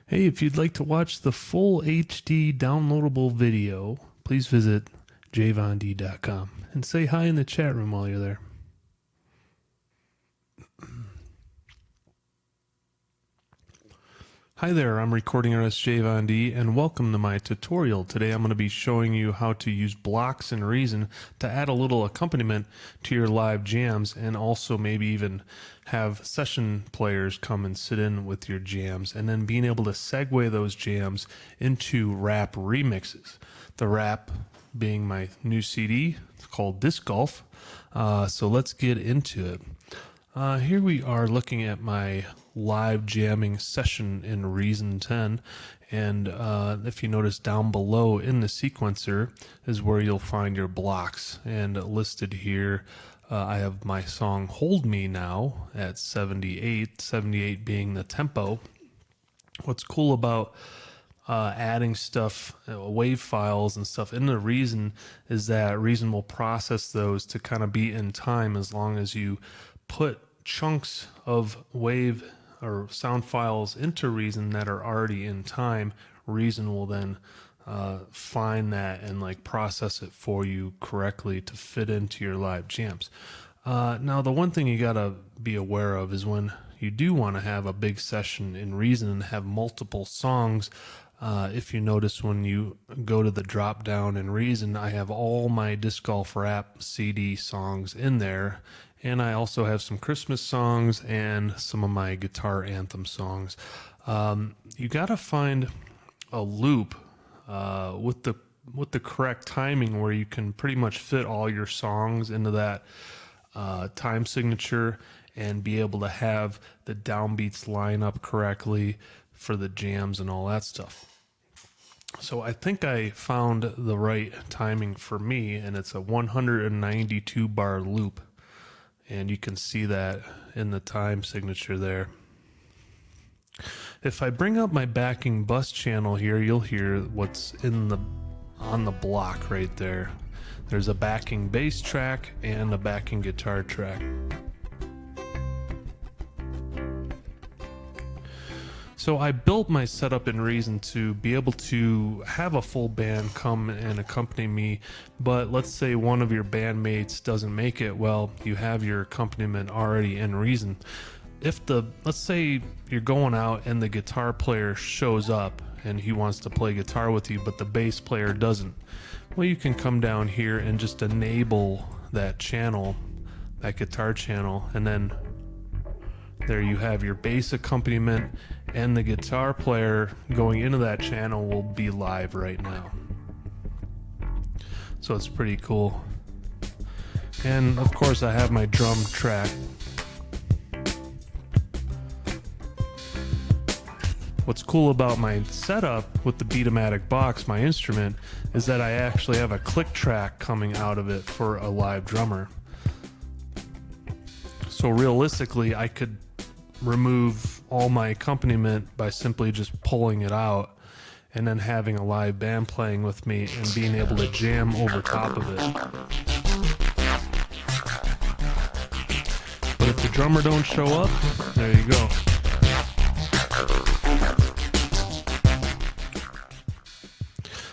Hey, if you'd like to watch the full HD downloadable video, please visit JVonD.com and say hi in the chat room while you're there. Hi there, I'm recording artist JVonD and welcome to my tutorial. Today I'm going to be showing you how to use blocks in Reason to add a little accompaniment to your live jams and also maybe even have session players come and sit in with your jams and then being able to segue those jams into rap remixes. The rap being my new CD, it's called Disc Golf. So let's get into it. Here we are looking at my live jamming session in Reason 10, and if you notice down below in the sequencer is where you'll find your blocks, and listed here I have my song Hold Me Now at 78 being the tempo. What's cool about adding stuff, wave files and stuff into Reason is that Reason will process those to kind of be in time as long as you put chunks of wave or sound files into Reason that are already in time. Reason will then find that and like process it for you correctly to fit into your live jams. Now the one thing you gotta be aware of is when you do want to have a big session in Reason and have multiple songs. If you notice when you go to the drop down in Reason, I have all my Disc Golf Rap CD songs in there, and I also have some Christmas songs and some of my guitar anthem songs. You gotta find a loop with the correct timing where you can pretty much fit all your songs into that time signature and be able to have the downbeats line up correctly for the jams and all that stuff. So I think I found the right timing for me, and it's a 192 bar loop, and you can see that in the time signature there. If I bring up my backing bus channel here, you'll hear what's on the block right there. There's a backing bass track and a backing guitar track. So I built my setup in Reason to be able to have a full band come and accompany me, but let's say one of your bandmates doesn't make it. Well, you have your accompaniment already in Reason. Let's say you're going out and the guitar player shows up and he wants to play guitar with you, but the bass player doesn't. Well, you can come down here and just enable that channel, that guitar channel, and then there you have your bass accompaniment, and the guitar player going into that channel will be live right now. So it's pretty cool. And of course I have my drum track. What's cool about my setup with the Beatomatic box, my instrument, is that I actually have a click track coming out of it for a live drummer. So realistically, I could remove all my accompaniment by simply just pulling it out and then having a live band playing with me and being able to jam over top of it. But if the drummer don't show up, there you go.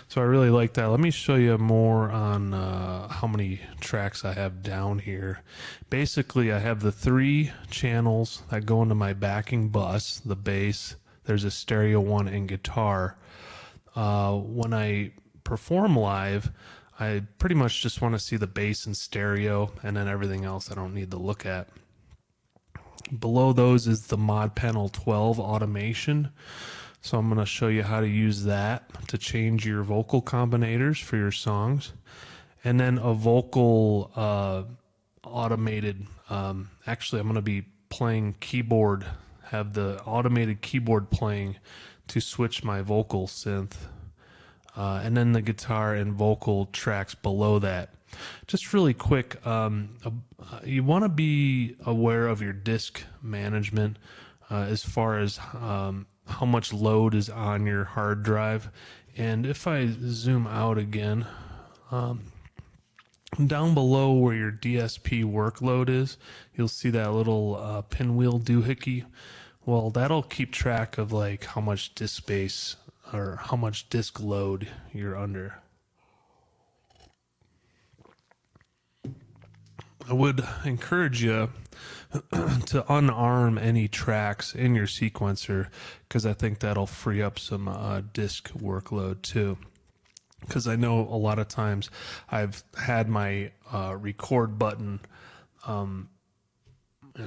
So I really like that. Let me show you more on how many tracks I have down here. Basically, I have the 3 channels that go into my backing bus, the bass, there's a stereo one, and guitar. When I perform live, I pretty much just want to see the bass and stereo, and then everything else I don't need to look at. Below those is the Mod Panel 12 automation. So I'm going to show you how to use that to change your vocal combinators for your songs. And then a vocal automated, actually I'm going to be playing keyboard, have the automated keyboard playing to switch my vocal synth. And then the guitar and vocal tracks below that. Just really quick, you want to be aware of your disk management as far as how much load is on your hard drive. And if I zoom out again, down below where your DSP workload is, you'll see that little pinwheel doohickey. Well, that'll keep track of like how much disk space or how much disk load you're under. I would encourage you to unarm any tracks in your sequencer, because I think that'll free up some disk workload too. Because I know a lot of times I've had my record button, and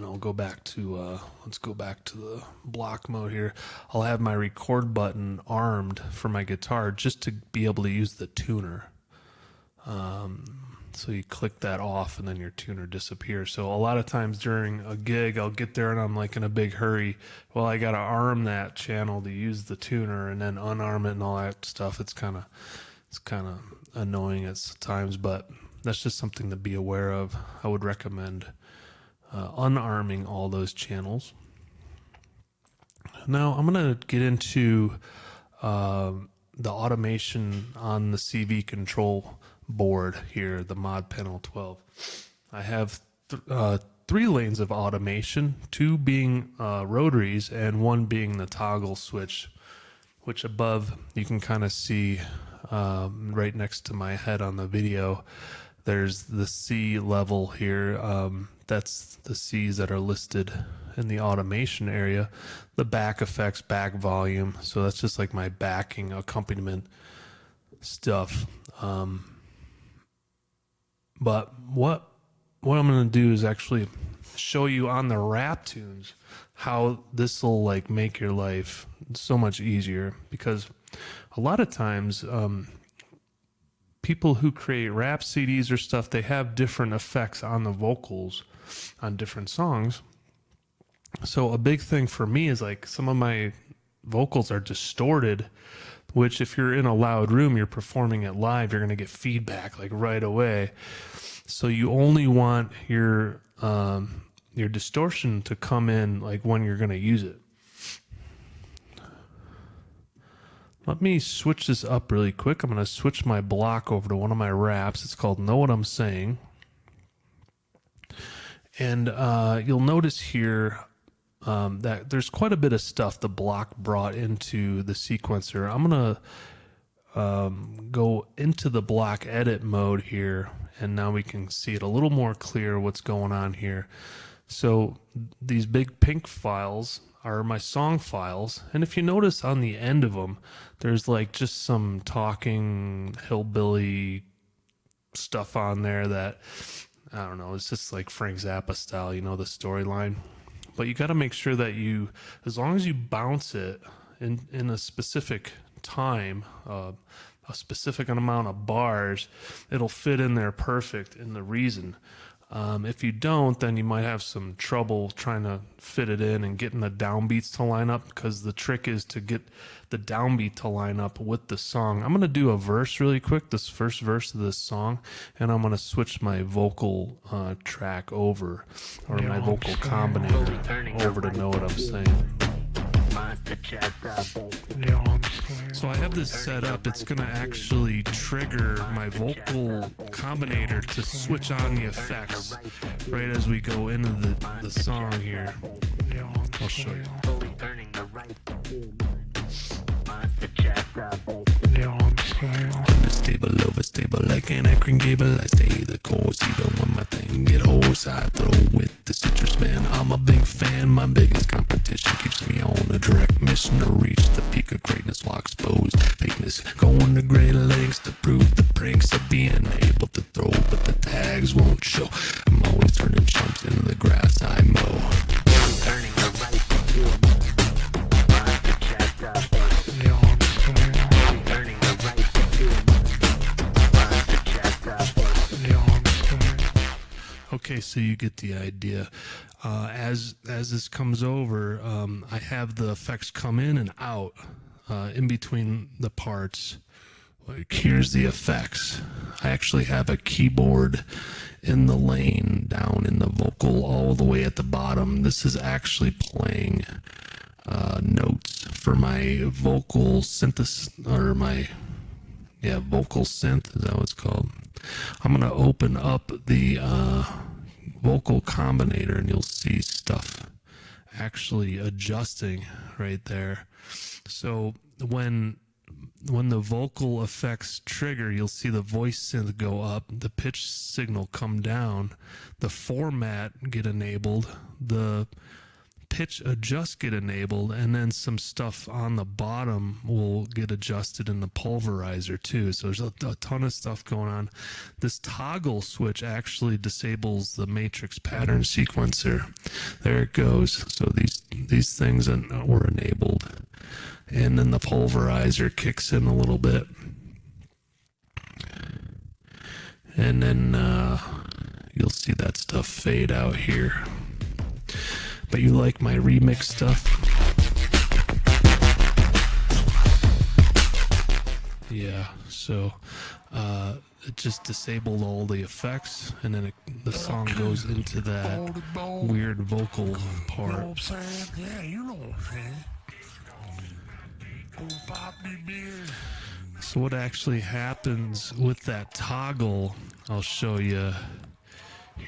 I'll go back to, let's go back to the block mode here. I'll have my record button armed for my guitar just to be able to use the tuner. So you click that off and then your tuner disappears. So a lot of times during a gig, I'll get there and I'm like in a big hurry. Well, I got to arm that channel to use the tuner and then unarm it and all that stuff. It's kind of annoying at times, but that's just something to be aware of. I would recommend unarming all those channels. Now I'm going to get into the automation on the CV control board here, the Mod Panel 12. I have 3 lanes of automation, 2 being rotaries and 1 being the toggle switch, which above you can kind of see right next to my head on the video. There's the C level here. That's the C's that are listed in the automation area. The back effects, back volume. So that's just like my backing accompaniment stuff. But what I'm going to do is actually show you on the rap tunes how this will like make your life so much easier, because a lot of times people who create rap CDs or stuff, they have different effects on the vocals on different songs. So a big thing for me is like some of my vocals are distorted, which if you're in a loud room, you're performing it live, you're going to get feedback like right away. So you only want your distortion to come in like when you're going to use it. Let me switch this up really quick. I'm going to switch my block over to one of my raps. It's called Know What I'm Saying. And you'll notice here that there's quite a bit of stuff the block brought into the sequencer. I'm going to go into the block edit mode here, and now we can see it a little more clear what's going on here. So these big pink files are my song files, and if you notice on the end of them, there's like just some talking hillbilly stuff on there that, I don't know, it's just like Frank Zappa style, you know, the storyline. But you got to make sure that you, as long as you bounce it in a specific time, a specific amount of bars, it'll fit in there perfect in the reason. If you don't, then you might have some trouble trying to fit it in and getting the downbeats to line up, because the trick is to get the downbeat to line up with the song. I'm going to do a verse really quick, this first verse of this song, and I'm going to switch my vocal track over, or my vocal combinator over to Know What I'm Saying. So I have this set up. It's going to actually trigger my vocal combinator to switch on the effects right as we go into the song here. I'll show you. Stable over stable like an acring gable. I stay the course even when my thing get hoarse. I throw with the citrus man. I'm a big fan. My biggest competition keeps me on a direct mission to reach the peak of greatness while exposed fakeness. Going to great lengths to prove the pranks of being able to throw, but the tags won't show. I'm always turning chumps into the grass I mow. Turning the right Okay, so you get the idea. As this comes over, I have the effects come in and out in between the parts. Like, here's the effects. I actually have a keyboard in the lane down in the vocal all the way at the bottom. This is actually playing notes for my vocal synthesis, or my vocal synth, is that what it's called? I'm going to open up the vocal combinator and you'll see stuff actually adjusting right there. So when the vocal effects trigger, you'll see the voice synth go up, the pitch signal come down, the format get enabled, the pitch adjust get enabled, and then some stuff on the bottom will get adjusted in the pulverizer too. So there's a ton of stuff going on. This toggle switch actually disables the matrix pattern sequencer. There it goes. So these things were enabled, and then the pulverizer kicks in a little bit, and then you'll see that stuff fade out here. But you like my remix stuff? Yeah, so it just disabled all the effects, and then the song goes into that weird vocal part. You know what I'm saying? Yeah, you know what I'm saying. So what actually happens with that toggle, I'll show you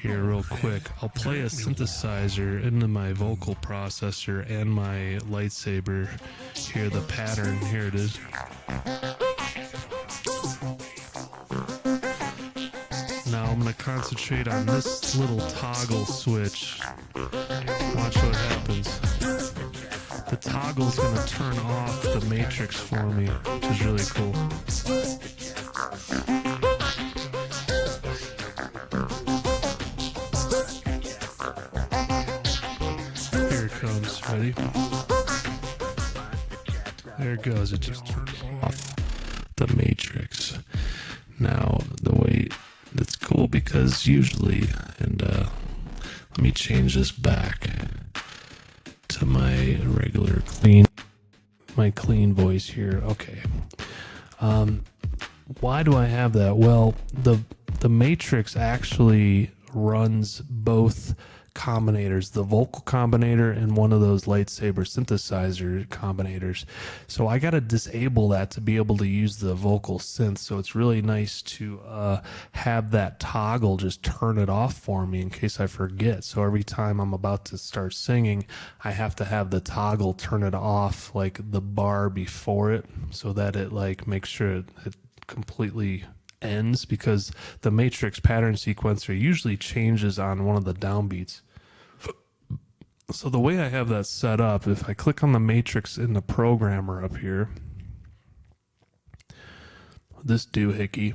here real quick. I'll play a synthesizer into my vocal processor and my lightsaber. Here, the pattern, here it is. Now I'm going to concentrate on this little toggle switch. Watch what happens. The toggle's going to turn off the matrix for me, which is really cool. Ready? There it goes. It just turned off the matrix. Now, the way that's cool, because usually, and let me change this back to my regular clean voice here. Okay. Why do I have that? Well, the matrix actually runs both combinators, the vocal combinator and one of those lightsaber synthesizer combinators. So I got to disable that to be able to use the vocal synth. So it's really nice to have that toggle just turn it off for me in case I forget. So every time I'm about to start singing, I have to have the toggle turn it off, like the bar before it, so that it like makes sure it completely ends, because the matrix pattern sequencer usually changes on one of the downbeats. So the way I have that set up, if I click on the matrix in the programmer up here, this doohickey,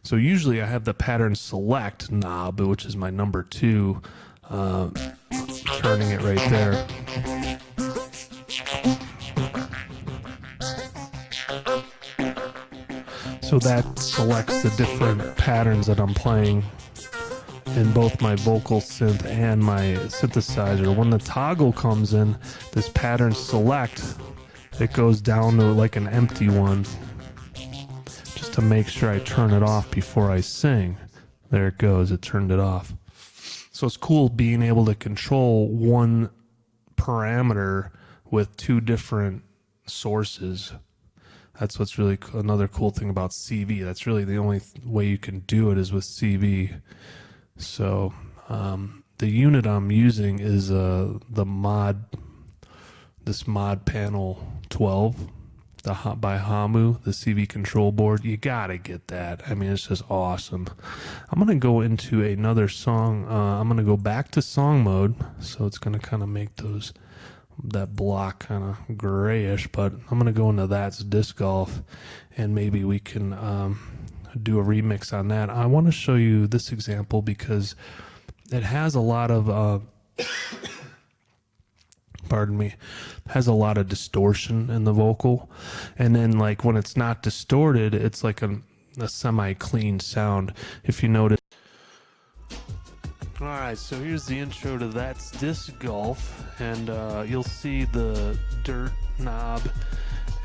so usually I have the pattern select knob, which is my number 2, turning it right there. So that selects the different patterns that I'm playing in both my vocal synth and my synthesizer. When the toggle comes in, this pattern select, it goes down to like an empty one, just to make sure I turn it off before I sing. There it goes, it turned it off. So it's cool being able to control one parameter with 2 different sources. That's what's really another cool thing about CV. That's really the only way you can do it is with CV. So the unit I'm using is this mod panel 12, by Hamu, the CV control board. You gotta get that. I mean, it's just awesome. I'm gonna go into another song. I'm gonna go back to song mode, so it's gonna kind of make that block kind of grayish, but I'm going to go into That's Disc Golf, and maybe we can do a remix on that. I want to show you this example because it has a lot of has a lot of distortion in the vocal, and then like when it's not distorted, it's like a semi-clean sound, if you notice. Alright, so here's the intro to That's Disc Golf, and you'll see the dirt knob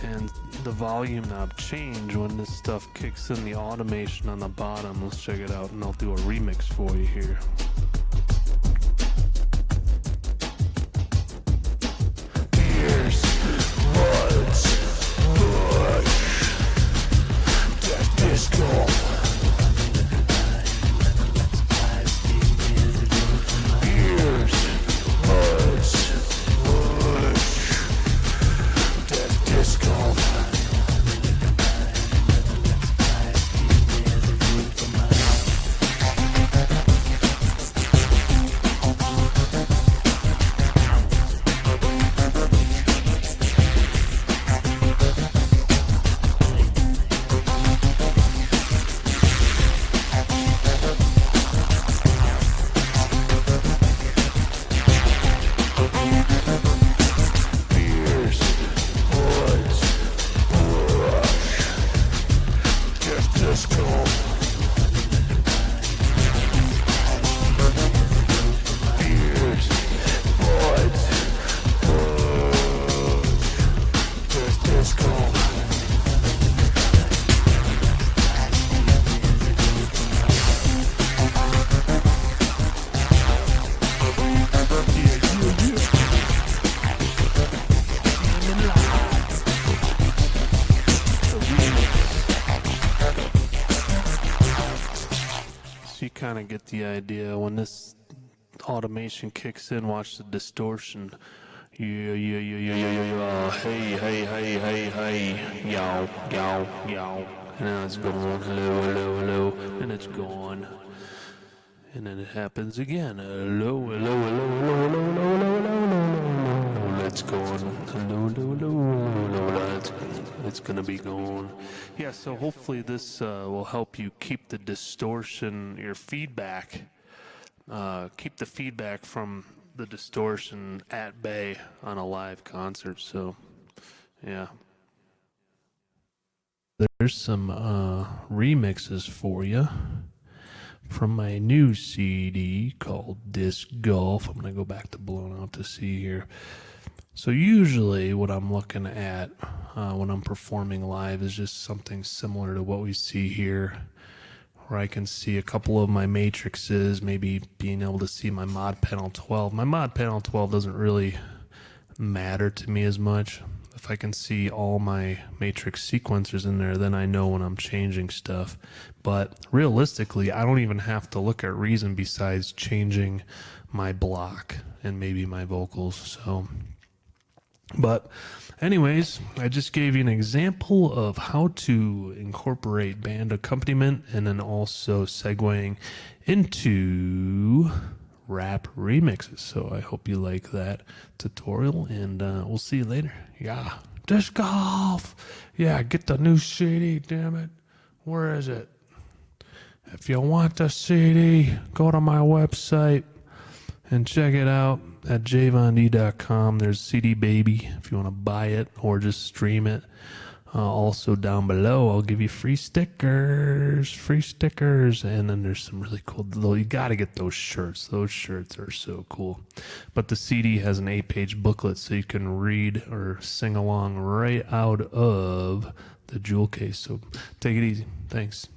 and the volume knob change when this stuff kicks in the automation on the bottom. Let's check it out, and I'll do a remix for you here. Here's what's That's Disc Golf. kind of get the idea. When this automation kicks in, watch the distortion. Yeah, yeah, yeah, yeah, yeah, yeah, yeah. Hey, hey, hey, hey, hey. Yow, yow, yow. And then it's going. Hello, hello, hello. And it's gone. And then it happens again. Hello, hello, hello, hello, hello, hello, hello, hello, hello. Let's go on. Hello, hello, hello, hello, hello. It's gonna be going. Yeah, so hopefully this will help you keep the distortion, your feedback, keep the feedback from the distortion at bay on a live concert. So, yeah. There's some remixes for you from my new CD called Disc Golf. I'm going to go back to Blown Out to Sea here. So usually what I'm looking at when I'm performing live is just something similar to what we see here, where I can see a couple of my matrices, maybe being able to see my mod panel 12. My mod panel 12 doesn't really matter to me as much. If I can see all my matrix sequencers in there, then I know when I'm changing stuff. But realistically, I don't even have to look at Reason besides changing my block and maybe my vocals. So, but anyways, I just gave you an example of how to incorporate band accompaniment and then also segueing into rap remixes. So I hope you like that tutorial, and we'll see you later. Yeah, Disc Golf. Yeah, get the new CD, damn it. Where is it? If you want the CD, go to my website and check it out at JVonD.com. There's CD Baby if you want to buy it or just stream it. Also down below, I'll give you free stickers, and then there's some really cool. You got to get those shirts. Those shirts are so cool. But the CD has an 8-page booklet, so you can read or sing along right out of the jewel case. So take it easy. Thanks.